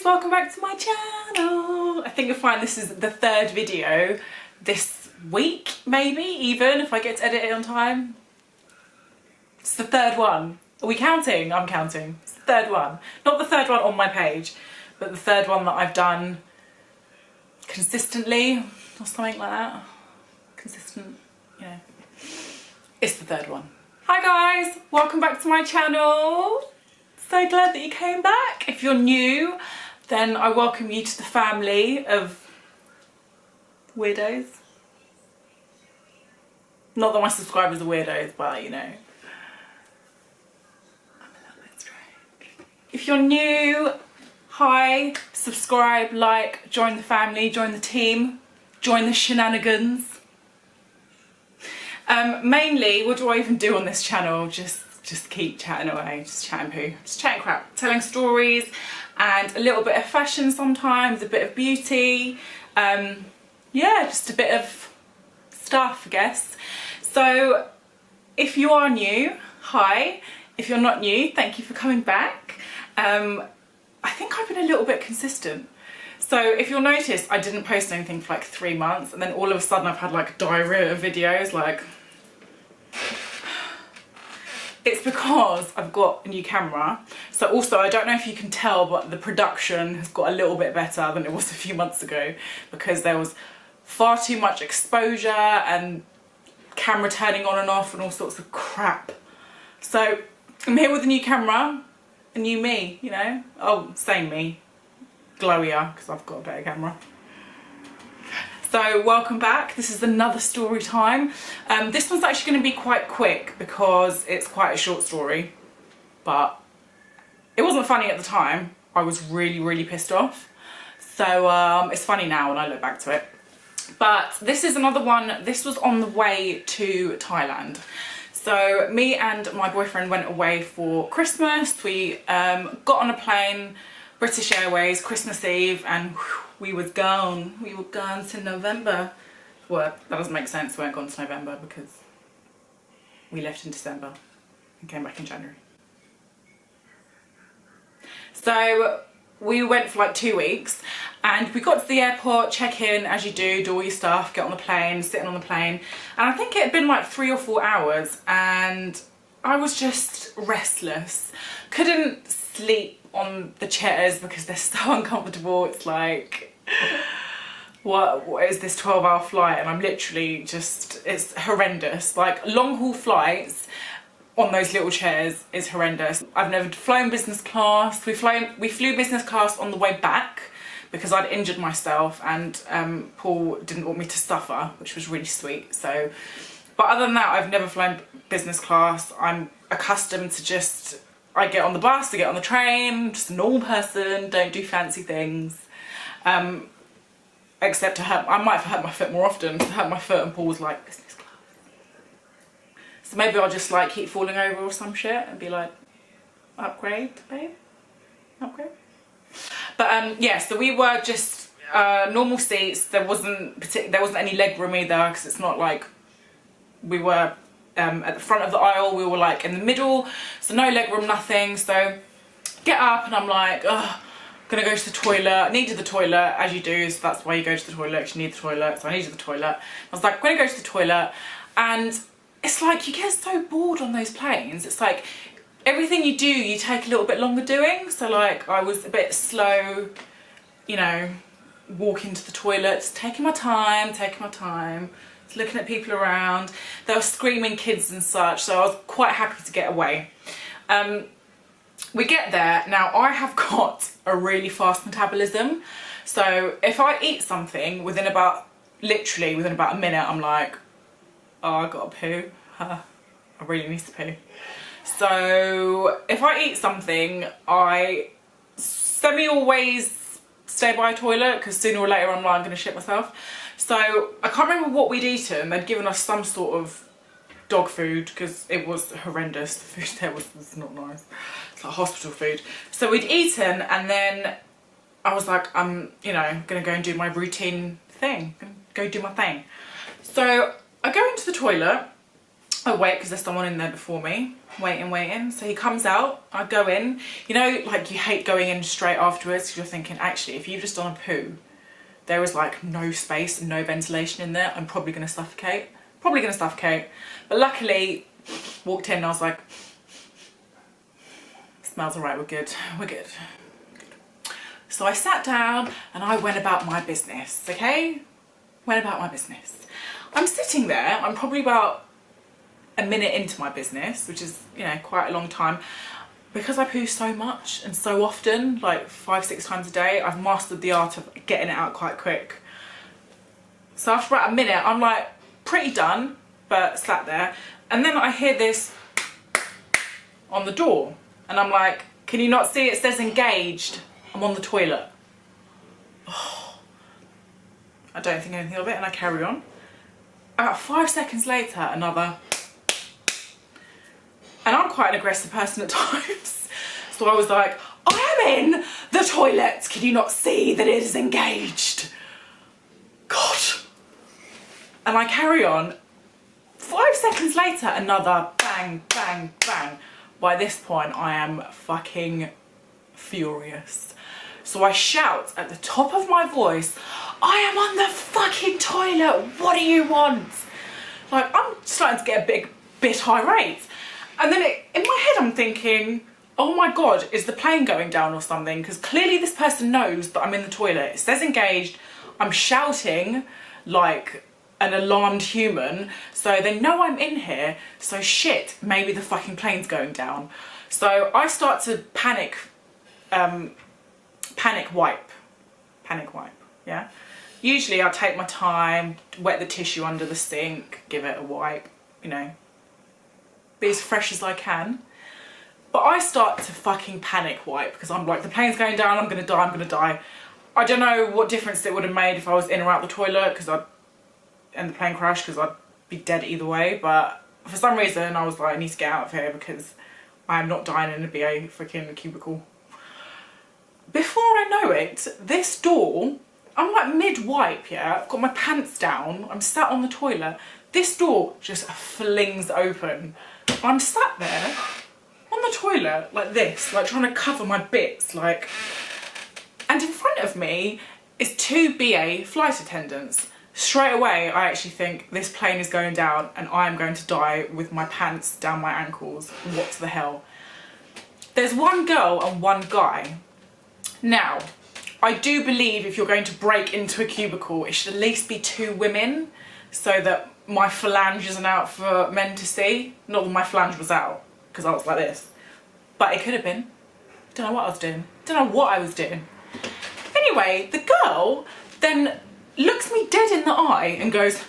welcome back to my channel. I think you'll find this is the third video this week, maybe even if I get to edit it on time. It's the third one. Are we counting? I'm counting. It's the third one. Not the third one on my page, but the third one that I've done consistently or something like that. Consistent, yeah. It's the third one. Hi guys, welcome back to my channel. So glad that you came back. If you're new, then I welcome you to the family of weirdos. Not that my subscribers are weirdos, but you know, I'm a little bit strange. If you're new, hi, subscribe, like, join the family, join the team, join the shenanigans. Mainly, what do I even do on this channel? Just keep chatting away, just chatting poo, just chatting crap, telling stories and a little bit of fashion sometimes, a bit of beauty, yeah, just a bit of stuff, I guess. So if you are new, hi. If you're not new, thank you for coming back. I think I've been a little bit consistent. So if you'll notice, I didn't post anything for like 3 months, and then all of a sudden I've had like diarrhea of videos, like. It's because I've got a new camera. So also, I don't know if you can tell, but the production has got a little bit better than it was a few months ago, because there was far too much exposure and camera turning on and off and all sorts of crap. So I'm here with a new camera, a new me, you know? Oh, same me, glowier, because I've got a better camera. So welcome back. This is another story time. This one's actually going to be quite quick because it's quite a short story, but it wasn't funny at the time. I was really pissed off. So it's funny now when I look back to it. But this is another one. This was on the way to Thailand. So me and my boyfriend went away for Christmas. We got on a plane, British Airways, Christmas Eve, and whew, we were gone. We were gone to November. Well, that doesn't make sense. We weren't gone to November because we left in December and came back in January. So we went for like 2 weeks, and we got to the airport, check in as you do all your stuff, get on the plane, sitting on the plane. And I think it had been like 3 or 4 hours, and I was just restless. Couldn't sleep on the chairs because they're so uncomfortable. It's like, what is this 12-hour flight? And I'm literally just, it's horrendous. Like, long haul flights on those little chairs is horrendous. I've never flown business class. We flew business class on the way back because I'd injured myself, and Paul didn't want me to suffer, which was really sweet. So, but other than that, I've never flown business class. I'm accustomed to just, I get on the bus, I get on the train, just a normal person, don't do fancy things. Except to hurt, I might have hurt my foot more often. To hurt my foot, and Paul was like, business class. So maybe I'll just like keep falling over or some shit and be like, upgrade, babe, upgrade. But yeah, so we were just normal seats. There wasn't any leg room either, because it's not like we were at the front of the aisle. We were like in the middle, so no leg room, nothing. So get up, and I'm like, ugh, gonna go to the toilet. I needed the toilet, as you do, so that's why you go to the toilet, 'cause you need the toilet. So I needed the toilet. I was like, I'm gonna go to the toilet, and it's like you get so bored on those planes. It's like everything you do, you take a little bit longer doing. So like I was a bit slow, you know, walking to the toilet, just taking my time, just looking at people around. There were screaming kids and such, so I was quite happy to get away. We get there. Now, I have got a really fast metabolism, so if I eat something literally within about a minute, I'm like, oh, I gotta poo. I really need to poo. So if I eat something, I semi-always stay by a toilet, because sooner or later I'm like, I'm gonna shit myself. So I can't remember what we'd eaten. They'd given us some sort of dog food, because it was horrendous. The food there was not nice. It's like hospital food. So we'd eaten, and then I was like, I'm, you know, gonna go and do my routine thing. Go do my thing. So I go into the toilet. I wait because there's someone in there before me, waiting. So he comes out, I go in. You know, like you hate going in straight afterwards because you're thinking, actually, if you've just done a poo, there is like no space and no ventilation in there, I'm probably going to suffocate. But luckily, walked in and I was like, smells alright, we're good. So I sat down and I went about my business, okay? I'm sitting there, I'm probably about a minute into my business, which is, you know, quite a long time. Because I poo so much and so often, like 5-6 times a day, I've mastered the art of getting it out quite quick. So after about a minute, I'm like pretty done, but sat there. And then I hear this on the door. And I'm like, can you not see it says engaged? I'm on the toilet. Oh, I don't think anything of it and I carry on. About 5 seconds later, another. And I'm quite an aggressive person at times. So I was like, I am in the toilet. Can you not see that it is engaged? God. And I carry on. 5 seconds later, another bang, bang, bang. By this point, I am fucking furious. So I shout at the top of my voice, I am on the fucking toilet. What do you want? Like, I'm starting to get a bit irate. And then in my head, I'm thinking, oh my God, is the plane going down or something? Because clearly this person knows that I'm in the toilet. It says engaged. I'm shouting like an alarmed human. So they know I'm in here. So shit, maybe the fucking plane's going down. So I start to panic wipe, yeah? Usually I take my time, wet the tissue under the sink, give it a wipe, you know, be as fresh as I can. But I start to fucking panic wipe because I'm like, the plane's going down, I'm gonna die. I don't know what difference it would have made if I was in or out the toilet and the plane crashed, because I'd be dead either way. But for some reason I was like, I need to get out of here because I am not dying in a BA freaking cubicle. Before I know it, this door, I'm like mid-wipe, yeah? I've got my pants down, I'm sat on the toilet. This door just flings open. I'm sat there on the toilet like this, like trying to cover my bits, like... And in front of me is 2 BA flight attendants. Straight away, I actually think this plane is going down and I am going to die with my pants down my ankles. What the hell? There's one girl and one guy. Now, I do believe if you're going to break into a cubicle, it should at least be 2 women so that my phalange isn't out for men to see. Not that my phalange was out, because I was like this. But it could have been. Don't know what I was doing. Anyway, the girl then looks me dead in the eye and goes,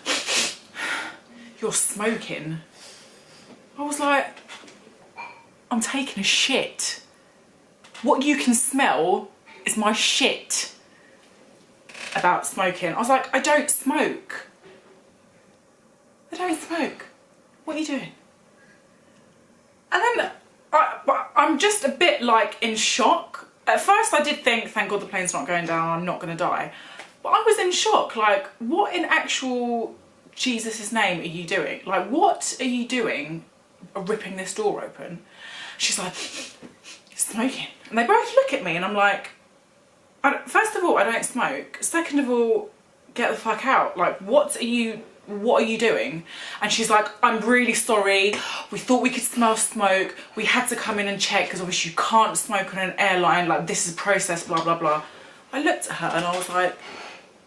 you're smoking. I was like, I'm taking a shit. What you can smell is my shit about smoking. I was like, I don't smoke. What are you doing? And then I'm just a bit like in shock. At first I did think, thank God the plane's not going down, I'm not gonna die. But I was in shock, like, what in actual Jesus' name are you doing? Like, what are you doing ripping this door open? She's like, smoking. And they both look at me and I'm like, first of all, I don't smoke. Second of all, get the fuck out. Like, what are you doing? And she's like, I'm really sorry. We thought we could smell smoke. We had to come in and check because obviously you can't smoke on an airline. Like, this is a process, blah, blah, blah. I looked at her and I was like,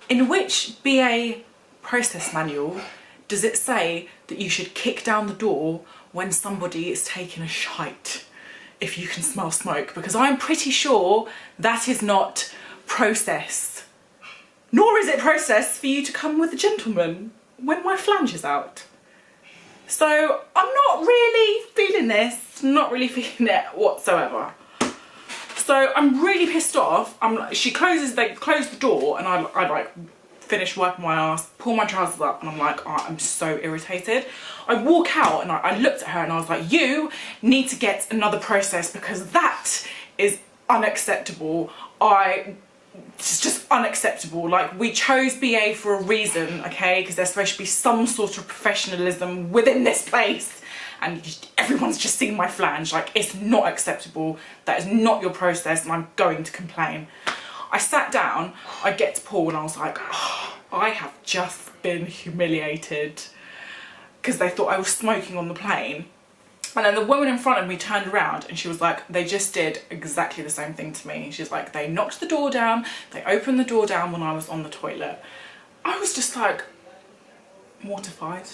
in which BA process manual does it say that you should kick down the door when somebody is taking a shite if you can smell smoke? Because I'm pretty sure that is not process. Nor is it process for you to come with a gentleman when my flange is out. So I'm not really feeling this, not really feeling it whatsoever. So I'm really pissed off. They close the door and I like finish wiping my ass, pull my trousers up and I'm like, oh, I'm so irritated. I walk out and I looked at her and I was like, you need to get another process because that is unacceptable. It's just unacceptable. Like, we chose BA for a reason, okay? Because there's supposed to be some sort of professionalism within this place. and everyone's just seen my flange. Like, it's not acceptable. That is not your process, and I'm going to complain. I sat down, I get to Paul, and I was like, oh, I have just been humiliated, because they thought I was smoking on the plane. And then the woman in front of me turned around and she was like, they just did exactly the same thing to me. She's like, they knocked the door down, they opened the door down when I was on the toilet. I was just like, mortified.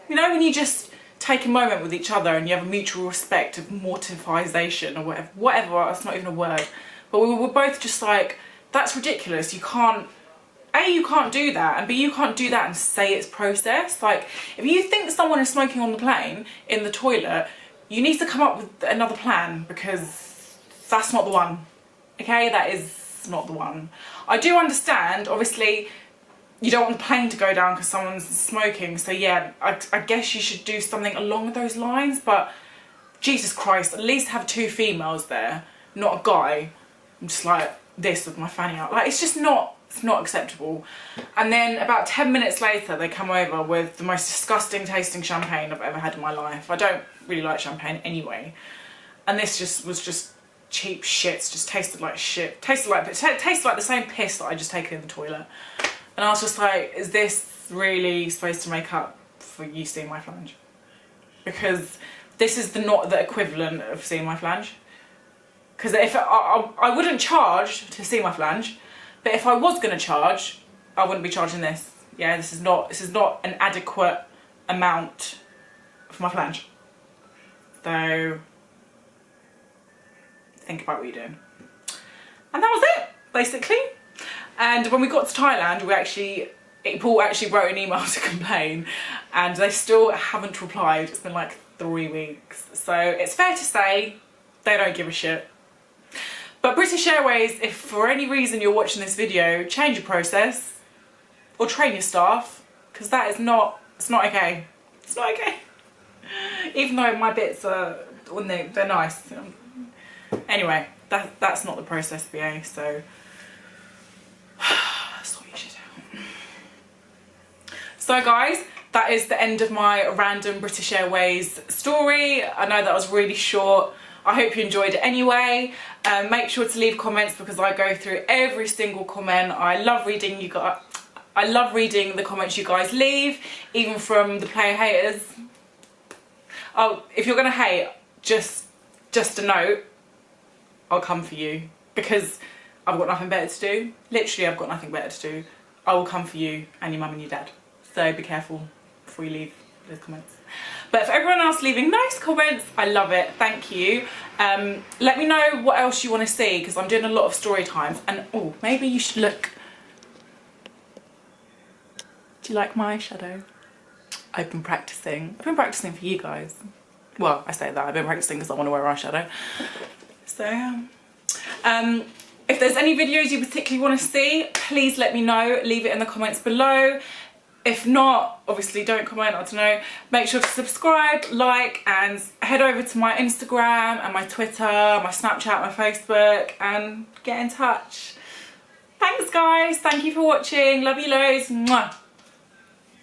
You know, when you just take a moment with each other and you have a mutual respect of mortification or whatever, that's not even a word. But we were both just like, that's ridiculous. You can't, A, you can't do that, and B, you can't do that and say it's processed. Like, if you think someone is smoking on the plane, in the toilet, you need to come up with another plan, because that's not the one. Okay, that is not the one. I do understand, obviously, you don't want the plane to go down because someone's smoking, so yeah, I guess you should do something along those lines, but Jesus Christ, at least have 2 females there, not a guy. I'm just like this with my fanny out. Like, it's just not, it's not acceptable. And then about 10 minutes later, they come over with the most disgusting tasting champagne I've ever had in my life. I don't really like champagne anyway. And this was just cheap shits, just tasted like shit. Tasted like the same piss that I just taken in the toilet. And I was just like, is this really supposed to make up for you seeing my flange? Because this is not the equivalent of seeing my flange. Because if I wouldn't charge to see my flange, but if I was going to charge, I wouldn't be charging this. Yeah, this is not an adequate amount for my flange. So think about what you're doing. And that was it, basically. And when we got to Thailand, Paul actually wrote an email to complain, and they still haven't replied. It's been like 3 weeks. So it's fair to say they don't give a shit. But British Airways, if for any reason you're watching this video, change your process or train your staff, because that is not, it's not okay. It's not okay. Even though my bits are, they're nice. Anyway, that's not the process, BA, so that's what you should do. So guys, that is the end of my random British Airways story. I know that was really short. I hope you enjoyed it anyway. Make sure to leave comments, because I go through every single comment. I love reading you guys. I love reading the comments you guys leave, even from the player haters. Oh, if you're gonna hate, just a note, I'll come for you, because I've got nothing better to do. Literally, I've got nothing better to do. I will come for you and your mum and your dad. So be careful before you leave those comments. But for everyone else leaving nice comments, I love it. Thank you. Let me know what else you want to see, because I'm doing a lot of story times. And oh, maybe you should look. Do you like my eyeshadow? I've been practicing. I've been practicing for you guys. Well, I say that. I've been practicing because I want to wear eyeshadow. So, if there's any videos you particularly want to see, please let me know. Leave it in the comments below. If not, obviously don't comment, I don't know. Make sure to subscribe, like, and head over to my Instagram and my Twitter, my Snapchat, my Facebook, and get in touch. Thanks guys, thank you for watching. Love you loads. Mwah.